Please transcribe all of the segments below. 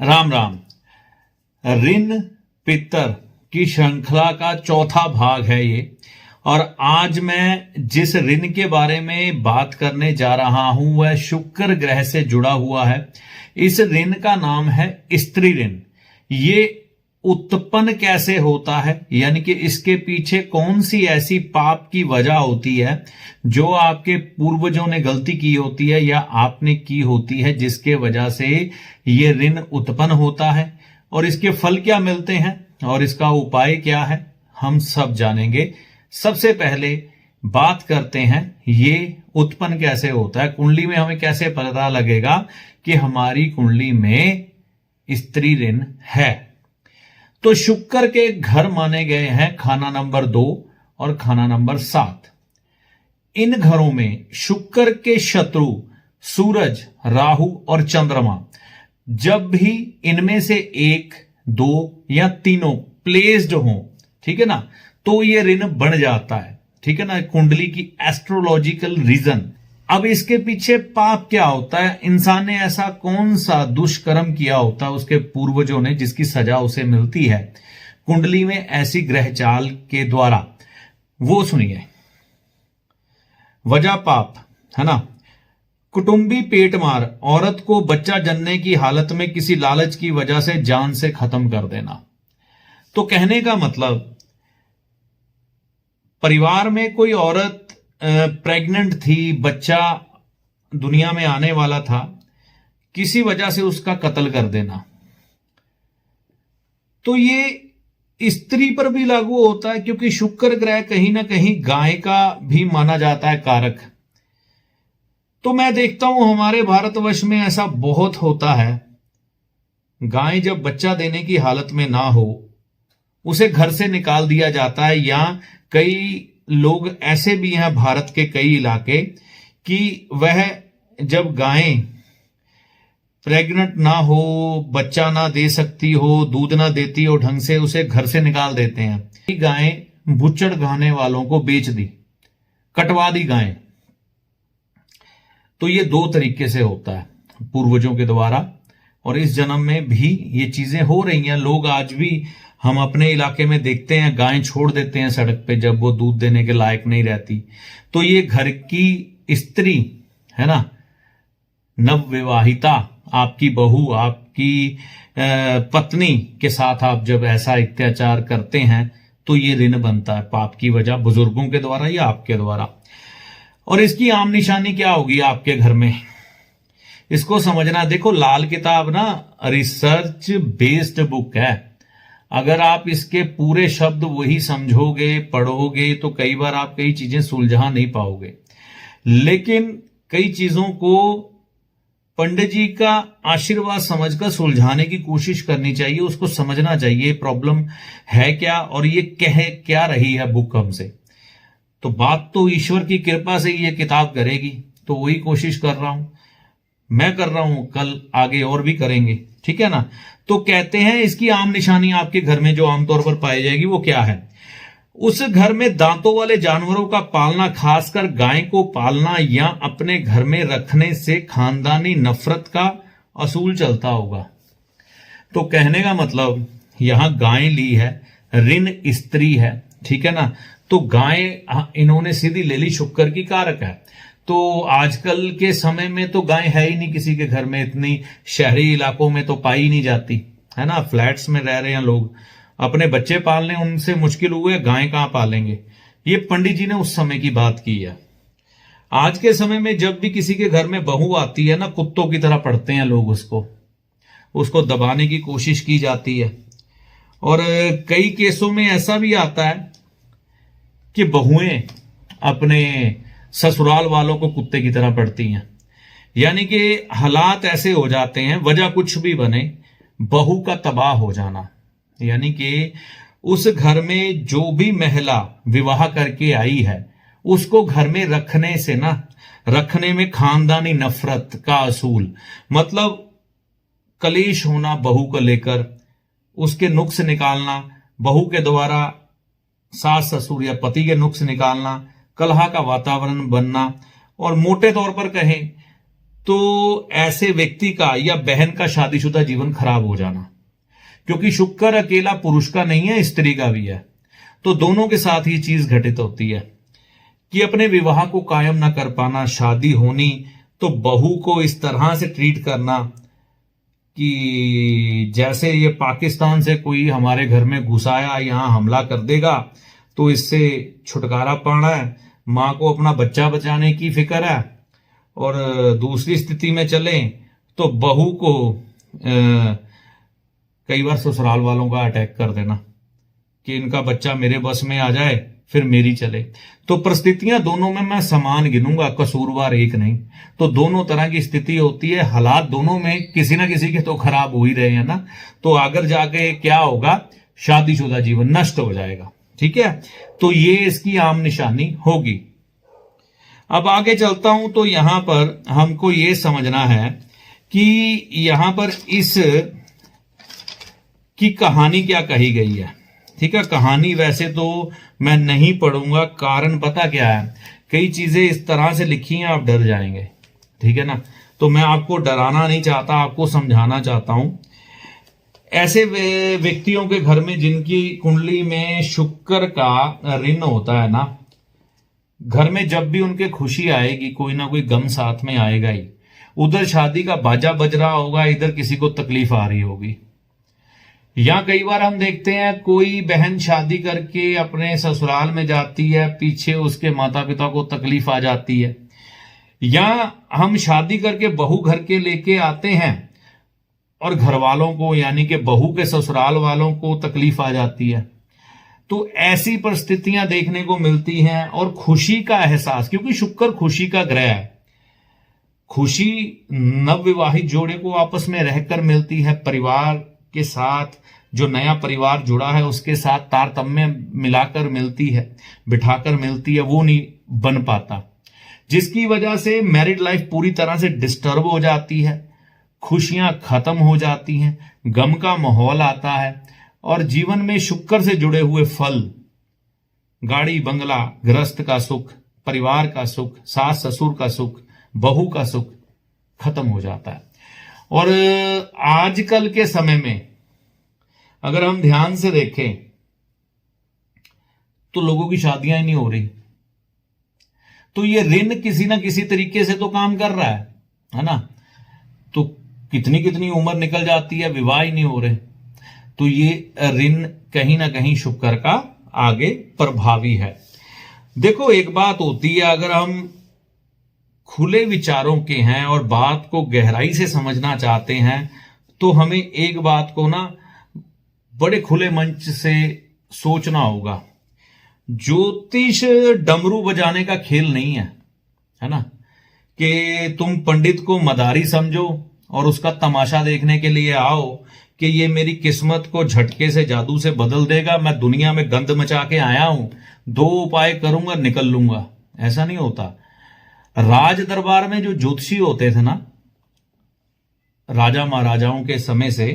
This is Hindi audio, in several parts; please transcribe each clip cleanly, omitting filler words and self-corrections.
राम राम। ऋण पितर की श्रृंखला का चौथा भाग है ये। और आज मैं जिस ऋण के बारे में बात करने जा रहा हूं वह शुक्र ग्रह से जुड़ा हुआ है। इस ऋण का नाम है स्त्री ऋण। ये उत्पन्न कैसे होता है, यानी कि इसके पीछे कौन सी ऐसी पाप की वजह होती है जो आपके पूर्वजों ने गलती की होती है या आपने की होती है, जिसके वजह से ये ऋण उत्पन्न होता है, और इसके फल क्या मिलते हैं और इसका उपाय क्या है, हम सब जानेंगे। सबसे पहले बात करते हैं ये उत्पन्न कैसे होता है। कुंडली में हमें कैसे पता लगेगा कि हमारी कुंडली में स्त्री ऋण है। तो शुक्र के घर माने गए हैं खाना नंबर 2 और खाना नंबर 7। इन घरों में शुक्र के शत्रु सूरज, राहु और चंद्रमा जब भी इनमें से 1, 2 या तीनों प्लेस्ड हो, ठीक है ना, तो ये ऋण बढ़ जाता है। ठीक है ना, कुंडली की एस्ट्रोलॉजिकल रीजन। अब इसके पीछे पाप क्या होता है, इंसान ने ऐसा कौन सा दुष्कर्म किया होता है उसके पूर्वजों ने, जिसकी सजा उसे मिलती है कुंडली में ऐसी ग्रह चाल के द्वारा, वो सुनिए। वजह पाप है ना, कुटुंबी पेट मार, औरत को बच्चा जन्ने की हालत में किसी लालच की वजह से जान से खत्म कर देना। तो कहने का मतलब, परिवार में कोई औरत प्रेग्नेंट थी, बच्चा दुनिया में आने वाला था, किसी वजह से उसका कत्ल कर देना। तो ये स्त्री पर भी लागू होता है, क्योंकि शुक्र ग्रह कहीं ना कहीं गाय का भी माना जाता है कारक। तो मैं देखता हूं हमारे भारतवर्ष में ऐसा बहुत होता है, गाय जब बच्चा देने की हालत में ना हो उसे घर से निकाल दिया जाता है। या कई लोग ऐसे भी हैं भारत के कई इलाके कि वह जब गायें प्रेग्नेंट ना हो, बच्चा ना दे सकती हो, दूध ना देती हो ढंग से, उसे घर से निकाल देते हैं। गायें बुच्चड़ खाने वालों को बेच दी, कटवा दी गायें। तो ये 2 तरीके से होता है पूर्वजों के द्वारा, और इस जन्म में भी ये चीजें हो रही हैं। लोग आज भी हम अपने इलाके में देखते हैं गायें छोड़ देते हैं सड़क पे जब वो दूध देने के लायक नहीं रहती। तो ये घर की स्त्री है ना, नवविवाहिता, आपकी बहू, आपकी पत्नी के साथ आप जब ऐसा अत्याचार करते हैं तो ये ऋण बनता है पाप की वजह, बुजुर्गों के द्वारा या आपके द्वारा। और इसकी आम निशानी क्या होगी आपके घर में, इसको समझना। देखो, लाल किताब ना रिसर्च बेस्ड बुक है। अगर आप इसके पूरे शब्द वही समझोगे, पढ़ोगे, तो कई बार आप कई चीजें सुलझा नहीं पाओगे। लेकिन कई चीजों को पंडित जी का आशीर्वाद समझकर सुलझाने की कोशिश करनी चाहिए, उसको समझना चाहिए प्रॉब्लम है क्या और ये कह क्या रही है बुक हमसे। तो बात तो ईश्वर की कृपा से ये किताब करेगी, तो वही कोशिश कर रहा हूं, मैं कर रहा हूं, कल आगे और भी करेंगे। ठीक है ना। तो कहते हैं इसकी आम निशानी आपके घर में जो आमतौर पर पाई जाएगी वो क्या है, उस घर में दांतों वाले जानवरों का पालना, खासकर गाय को पालना या अपने घर में रखने से खानदानी नफरत का असूल चलता होगा। तो कहने का मतलब, यहां गाय ली है, ऋण स्त्री है, ठीक है ना। तो गाय इन्होंने सीधी ले ली, शुक्र की कारक है। तो आजकल के समय में तो गाय है ही नहीं किसी के घर में, इतनी शहरी इलाकों में तो पाई नहीं जाती है ना। फ्लैट्स में रह रहे हैं लोग, अपने बच्चे पालने उनसे मुश्किल हुए, गाय कहां पालेंगे। ये पंडित जी ने उस समय की बात की है। आज के समय में जब भी किसी के घर में बहू आती है ना, कुत्तों की तरह पढ़ते हैं लोग उसको दबाने की कोशिश की जाती है। और कई केसों में ऐसा भी आता है कि बहुएं अपने ससुराल वालों को कुत्ते की तरह पढ़ती हैं। यानी कि हालात ऐसे हो जाते हैं, वजह कुछ भी बने, बहू का तबाह हो जाना। यानी कि उस घर में जो भी महिला विवाह करके आई है उसको घर में रखने से ना, रखने में खानदानी नफरत का असूल, मतलब कलेश होना बहू को लेकर, उसके नुक्स निकालना, बहू के द्वारा सास ससुर या पति के नुक्स निकालना, कलह का वातावरण बनना। और मोटे तौर पर कहें तो ऐसे व्यक्ति का या बहन का शादीशुदा जीवन खराब हो जाना, क्योंकि शुक्र अकेला पुरुष का नहीं है, स्त्री का भी है। तो दोनों के साथ ये चीज घटित होती है कि अपने विवाह को कायम ना कर पाना, शादी होनी तो बहू को इस तरह से ट्रीट करना कि जैसे ये पाकिस्तान से कोई हमारे घर में घुस आया, यहां हमला कर देगा तो इससे छुटकारा पाना है, मां को अपना बच्चा बचाने की फिक्र है। और दूसरी स्थिति में चले तो बहू को कई बार ससुराल वालों का अटैक कर देना कि इनका बच्चा मेरे बस में आ जाए फिर मेरी चले। तो परिस्थितियां दोनों में मैं समान गिनूंगा, कसूरवार एक नहीं। तो दोनों तरह की स्थिति होती है, हालात दोनों में किसी ना किसी के तो खराब हो ही रहे हैं ना। तो आगे जाके क्या होगा, शादीशुदा जीवन नष्ट हो जाएगा। ठीक है, तो ये इसकी आम निशानी होगी। अब आगे चलता हूं तो यहां पर हमको ये समझना है कि यहां पर इस की कहानी क्या कही गई है। ठीक है, कहानी वैसे तो मैं नहीं पढ़ूंगा, कारण पता क्या है, कई चीजें इस तरह से लिखी हैं आप डर जाएंगे। ठीक है ना, तो मैं आपको डराना नहीं चाहता, आपको समझाना चाहता हूं। ऐसे व्यक्तियों के घर में जिनकी कुंडली में शुक्र का ऋण होता है ना, घर में जब भी उनके खुशी आएगी कोई ना कोई गम साथ में आएगा ही। उधर शादी का बाजा बज रहा होगा, इधर किसी को तकलीफ आ रही होगी। या कई बार हम देखते हैं कोई बहन शादी करके अपने ससुराल में जाती है, पीछे उसके माता पिता को तकलीफ आ जाती है। या हम शादी करके बहू घर के लेके आते हैं और घर वालों को यानी कि बहू के ससुराल वालों को तकलीफ आ जाती है। तो ऐसी परिस्थितियां देखने को मिलती हैं। और खुशी का एहसास, क्योंकि शुक्र खुशी का ग्रह है, खुशी नवविवाहित जोड़े को आपस में रहकर मिलती है, परिवार के साथ जो नया परिवार जुड़ा है उसके साथ तारतम्य मिलाकर मिलती है, बिठाकर मिलती है, वो नहीं बन पाता, जिसकी वजह से मैरिड लाइफ पूरी तरह से डिस्टर्ब हो जाती है, खुशियां खत्म हो जाती हैं, गम का माहौल आता है। और जीवन में शुक्र से जुड़े हुए फल, गाड़ी बंगला, गृहस्थ का सुख, परिवार का सुख, सास ससुर का सुख, बहू का सुख खत्म हो जाता है। और आजकल के समय में अगर हम ध्यान से देखें तो लोगों की शादियां ही नहीं हो रही। तो ये ऋण किसी ना किसी तरीके से तो काम कर रहा है ना। तो कितनी कितनी उम्र निकल जाती है, विवाह ही नहीं हो रहे। तो ये ऋण कहीं ना कहीं शुक्र का आगे प्रभावी है। देखो, एक बात होती है, अगर हम खुले विचारों के हैं और बात को गहराई से समझना चाहते हैं तो हमें एक बात को ना बड़े खुले मंच से सोचना होगा। ज्योतिष डमरू बजाने का खेल नहीं है ना, कि तुम पंडित को मदारी समझो और उसका तमाशा देखने के लिए आओ कि ये मेरी किस्मत को झटके से जादू से बदल देगा, मैं दुनिया में गंद मचा के आया हूं, 2 उपाय करूंगा निकल लूंगा। ऐसा नहीं होता। राज दरबार में जो ज्योतिषी होते थे ना, राजा महाराजाओं के समय से,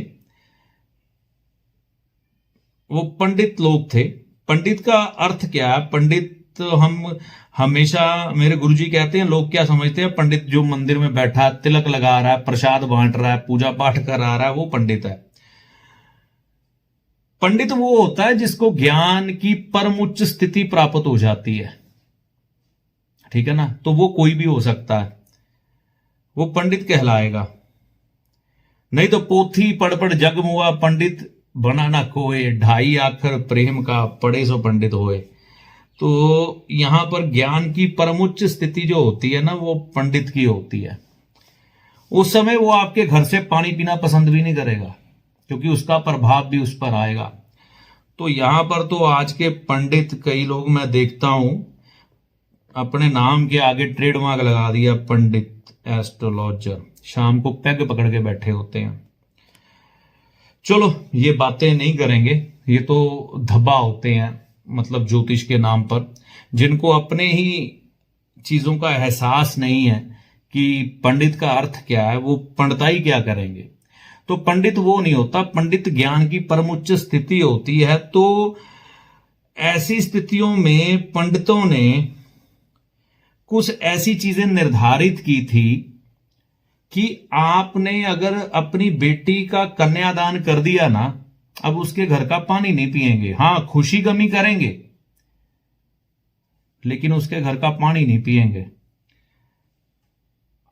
वो पंडित लोग थे। पंडित का अर्थ क्या है? पंडित तो हम हमेशा, मेरे गुरुजी कहते हैं, लोग क्या समझते हैं, पंडित जो मंदिर में बैठा है, तिलक लगा रहा है, प्रसाद बांट रहा है, पूजा पाठ करा रहा है, वो पंडित है। पंडित वो होता है जिसको ज्ञान की परम उच्च स्थिति प्राप्त हो जाती है। ठीक है ना, तो वो कोई भी हो सकता है, वो पंडित कहलाएगा। नहीं तो पोथी पढ़ पढ़ जग मुआ, पंडित बना ना कोई, 2.5 अक्षर प्रेम का पढ़े सो पंडित होए। तो यहां पर ज्ञान की परमोच्च स्थिति जो होती है ना, वो पंडित की होती है। उस समय वो आपके घर से पानी पीना पसंद भी नहीं करेगा, क्योंकि उसका प्रभाव भी उस पर आएगा। तो यहां पर तो आज के पंडित, कई लोग मैं देखता हूं अपने नाम के आगे ट्रेडमार्क लगा दिया, पंडित एस्ट्रोलॉजर, शाम को पैग पकड़ के बैठे होते हैं। चलो ये बातें नहीं करेंगे, ये तो धब्बा होते हैं, मतलब ज्योतिष के नाम पर, जिनको अपने ही चीजों का एहसास नहीं है कि पंडित का अर्थ क्या है, वो पंडिताई क्या करेंगे। तो पंडित वो नहीं होता, पंडित ज्ञान की परमोच्च स्थिति होती है। तो ऐसी स्थितियों में पंडितों ने कुछ ऐसी चीजें निर्धारित की थी कि आपने अगर अपनी बेटी का कन्यादान कर दिया ना, अब उसके घर का पानी नहीं पिएंगे। हां, खुशी गमी करेंगे, लेकिन उसके घर का पानी नहीं पिएंगे।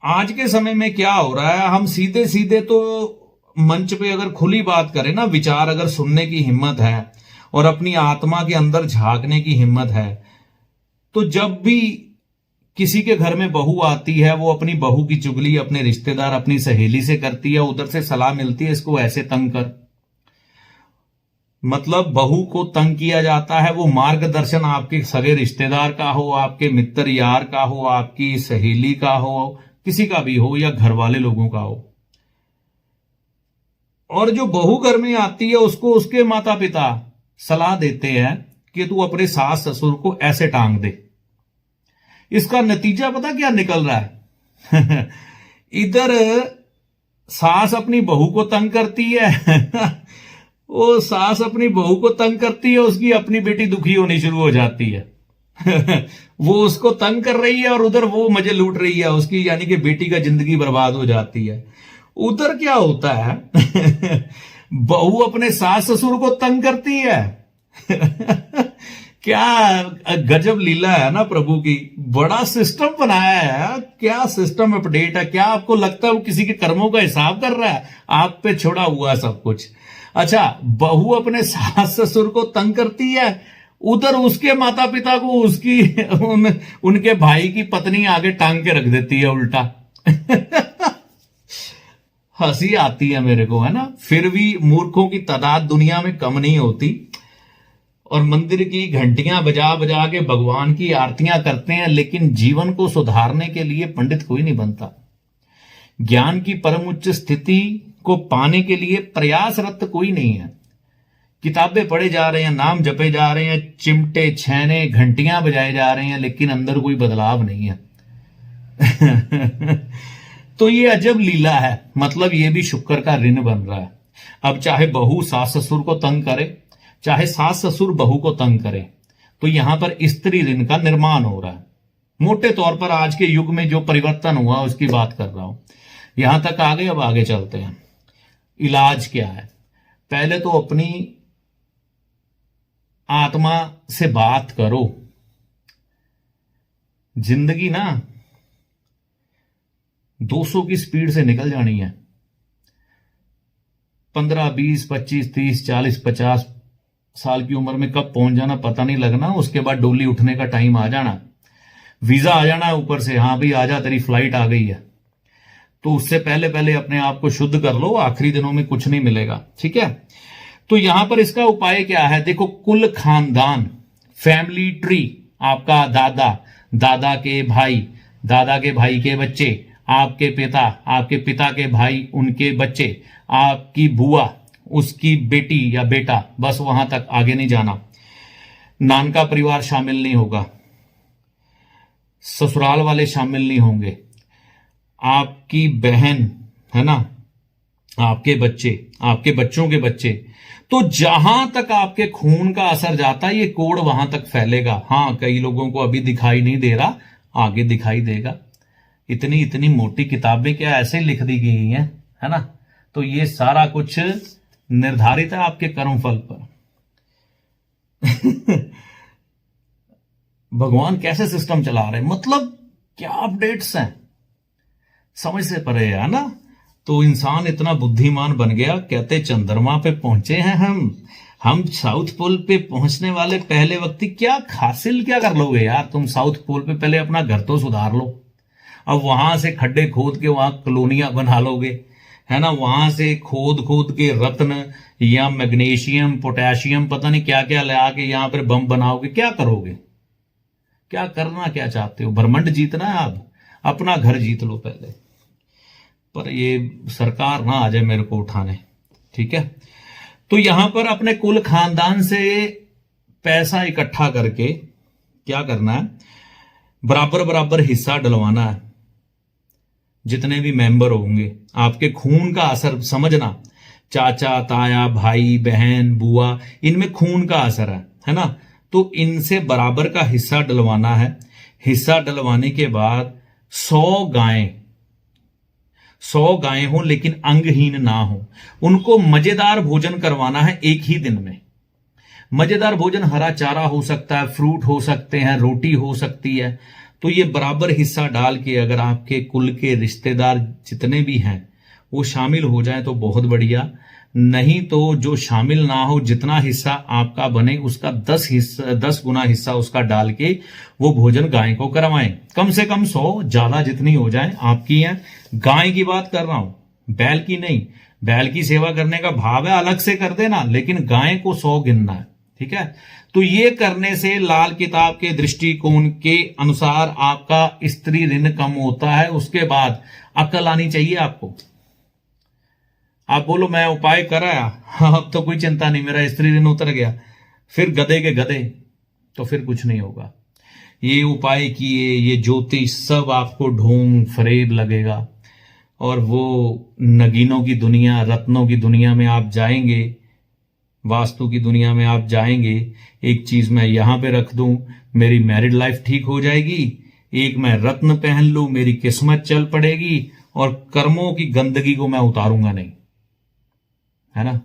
आज के समय में क्या हो रहा है, हम सीधे सीधे तो मंच पे अगर खुली बात करें ना, विचार अगर सुनने की हिम्मत है और अपनी आत्मा के अंदर झांकने की हिम्मत है, तो जब भी किसी के घर में बहू आती है, वो अपनी बहू की चुगली अपने रिश्तेदार, अपनी सहेली से करती है, उधर से सलाह मिलती है इसको ऐसे तंग कर। मतलब बहू को तंग किया जाता है, वो मार्गदर्शन आपके सगे रिश्तेदार का हो, आपके मित्र यार का हो, आपकी सहेली का हो, किसी का भी हो, या घर वाले लोगों का हो। और जो बहू घर में आती है उसको उसके माता पिता सलाह देते हैं कि तू अपने सास ससुर को ऐसे टांग दे। इसका नतीजा पता क्या निकल रहा है? इधर सास अपनी बहू को तंग करती है वो सास अपनी बहू को तंग करती है, उसकी अपनी बेटी दुखी होनी शुरू हो जाती है वो उसको तंग कर रही है और उधर वो मजे लूट रही है उसकी, यानी कि बेटी का जिंदगी बर्बाद हो जाती है। उधर क्या होता है बहू अपने सास ससुर को तंग करती है क्या गजब लीला है ना प्रभु की। बड़ा सिस्टम बनाया है, क्या सिस्टम अपडेट है। क्या आपको लगता है वो किसी के कर्मों का हिसाब कर रहा है? आप पे छोड़ा हुआ सब कुछ। अच्छा, बहू अपने सास ससुर को तंग करती है, उधर उसके माता पिता को उसकी उनके भाई की पत्नी आगे टांग के रख देती है उल्टा हंसी आती है मेरे को, है ना। फिर भी मूर्खों की तादाद दुनिया में कम नहीं होती, और मंदिर की घंटियां बजा बजा के भगवान की आरतियां करते हैं, लेकिन जीवन को सुधारने के लिए पंडित कोई नहीं बनता। ज्ञान की परम उच्च स्थिति को पाने के लिए प्रयासरत कोई नहीं है। किताबें पढ़े जा रहे हैं, नाम जपे जा रहे हैं, चिमटे छैने घंटियां बजाए जा रहे हैं, लेकिन अंदर कोई बदलाव नहीं है तो ये अजब लीला है। मतलब ये भी शुक्र का ऋण बन रहा है। अब चाहे बहू सास ससुर को तंग करे, चाहे सास ससुर बहू को तंग करे, तो यहां पर स्त्री ऋण का निर्माण हो रहा है। मोटे तौर पर आज के युग में जो परिवर्तन हुआ उसकी बात कर रहा हूं। यहां तक आ गए, अब आगे चलते हैं। इलाज क्या है? पहले तो अपनी आत्मा से बात करो। जिंदगी ना 200 की स्पीड से निकल जानी है। 15, 20, 25, 30, 40, 50 साल की उम्र में कब पहुंच जाना पता नहीं लगना। उसके बाद डोली उठने का टाइम आ जाना, वीजा आ जाना है ऊपर से, हाँ भाई आजा तेरी फ्लाइट आ गई है। तो उससे पहले पहले अपने आप को शुद्ध कर लो, आखिरी दिनों में कुछ नहीं मिलेगा। ठीक है, तो यहां पर इसका उपाय क्या है? देखो, कुल खानदान, फैमिली ट्री, आपका दादा, दादा के भाई, दादा के भाई के बच्चे, आपके पिता, आपके पिता के भाई, उनके बच्चे, आपकी बुआ, उसकी बेटी या बेटा, बस वहां तक, आगे नहीं जाना। नानका परिवार शामिल नहीं होगा, ससुराल वाले शामिल नहीं होंगे, आपकी बहन, है ना, आपके बच्चे, आपके बच्चों के बच्चे। तो जहां तक आपके खून का असर जाता है ये कोड वहां तक फैलेगा। हां, कई लोगों को अभी दिखाई नहीं दे रहा, आगे दिखाई देगा। इतनी इतनी मोटी किताबें क्या ऐसे ही लिख दी गई हैं, है ना। तो ये सारा कुछ निर्धारित है आपके कर्मफल पर भगवान कैसे सिस्टम चला रहे हैं, मतलब क्या अपडेट्स हैं, समझ से परे है ना। तो इंसान इतना बुद्धिमान बन गया, कहते चंद्रमा पे पहुंचे हैं हम साउथ पोल पे पहुंचने वाले पहले व्यक्ति। क्या हासिल क्या कर लोगे यार तुम साउथ पोल पे? पहले अपना घर तो सुधार लो। अब वहां से खड्डे खोद के वहां कॉलोनियां बना लोगे, है ना। वहां से खोद खोद के रत्न या मैग्नीशियम, पोटेशियम, पता नहीं क्या क्या ला के यहां पर बम बनाओगे। क्या करोगे? क्या करना क्या चाहते हो? ब्रह्मांड जीतना है? आप अपना घर जीत लो पहले, पर ये सरकार ना आ जाए मेरे को उठाने। ठीक है, तो यहां पर अपने कुल खानदान से पैसा इकट्ठा करके क्या करना है? बराबर बराबर हिस्सा डलवाना है। जितने भी मेंबर होंगे, आपके खून का असर समझना, चाचा, ताया, भाई, बहन, बुआ, इनमें खून का असर है ना। तो इनसे बराबर का हिस्सा डलवाना है। हिस्सा डलवाने के बाद 100 गायें, 100 गायें हो लेकिन अंगहीन ना हो। उनको मजेदार भोजन करवाना है एक ही दिन में। मजेदार भोजन हरा चारा हो सकता है, फ्रूट हो सकते हैं, रोटी हो सकती है। तो ये बराबर हिस्सा डाल के अगर आपके कुल के रिश्तेदार जितने भी हैं वो शामिल हो जाए तो बहुत बढ़िया। नहीं तो जो शामिल ना हो, जितना हिस्सा आपका बने उसका 10 गुना हिस्सा उसका डाल के वो भोजन गाय को करवाएं। कम से कम 100, ज्यादा जितनी हो जाए आपकी है। गाय की बात कर रहा हूं, बैल की नहीं। बैल की सेवा करने का भाव है, अलग से कर देना, लेकिन गाय को 100 गिनना है। ठीक है, तो ये करने से लाल किताब के दृष्टिकोण के अनुसार आपका स्त्री ऋण कम होता है। उसके बाद अकल आनी चाहिए आपको। आप बोलो मैं उपाय कराया, अब तो कोई चिंता नहीं, मेरा स्त्री ऋण उतर गया, फिर गधे के गधे, तो फिर कुछ नहीं होगा। ये उपाय किए, ये ज्योतिष सब आपको ढोंग फरेब लगेगा और वो नगीनों की दुनिया, रत्नों की दुनिया में आप जाएंगे, वास्तु की दुनिया में आप जाएंगे। एक चीज मैं यहां पे रख दूं, मेरी मैरिड लाइफ ठीक हो जाएगी, एक मैं रत्न पहन लूं, मेरी किस्मत चल पड़ेगी और कर्मों की गंदगी को मैं उतारूंगा नहीं, है ना।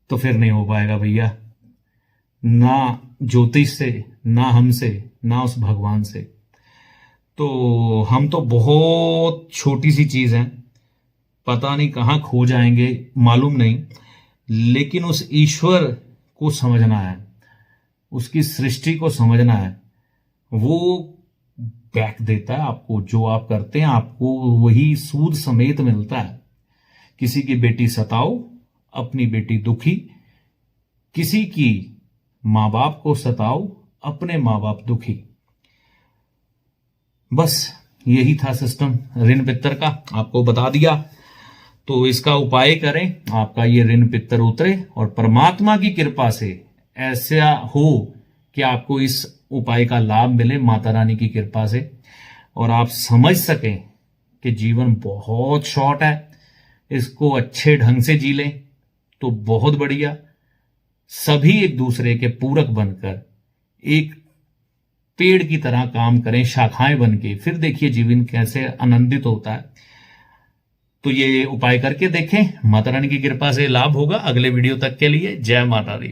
तो फिर नहीं हो पाएगा भैया, ना ज्योतिष से, ना हमसे, ना उस भगवान से। तो हम तो बहुत छोटी सी चीज है, पता नहीं कहां खो जाएंगे, मालूम नहीं। लेकिन उस ईश्वर को समझना है, उसकी सृष्टि को समझना है। वो बैक देता है आपको, जो आप करते हैं आपको वही सूद समेत मिलता है। किसी की बेटी सताओ, अपनी बेटी दुखी। किसी की मां बाप को सताओ, अपने मां बाप दुखी। बस यही था सिस्टम ऋण पित्तर का, आपको बता दिया। तो इसका उपाय करें, आपका ये ऋण पित्तर उतरे और परमात्मा की कृपा से ऐसा हो कि आपको इस उपाय का लाभ मिले, माता रानी की कृपा से, और आप समझ सकें कि जीवन बहुत शॉर्ट है, इसको अच्छे ढंग से जी लें तो बहुत बढ़िया। सभी एक दूसरे के पूरक बनकर एक पेड़ की तरह काम करें, शाखाएं बन के, फिर देखिए जीवन कैसे आनंदित होता है। तो ये उपाय करके देखें, माता रानी की कृपा से लाभ होगा। अगले वीडियो तक के लिए जय माता दी।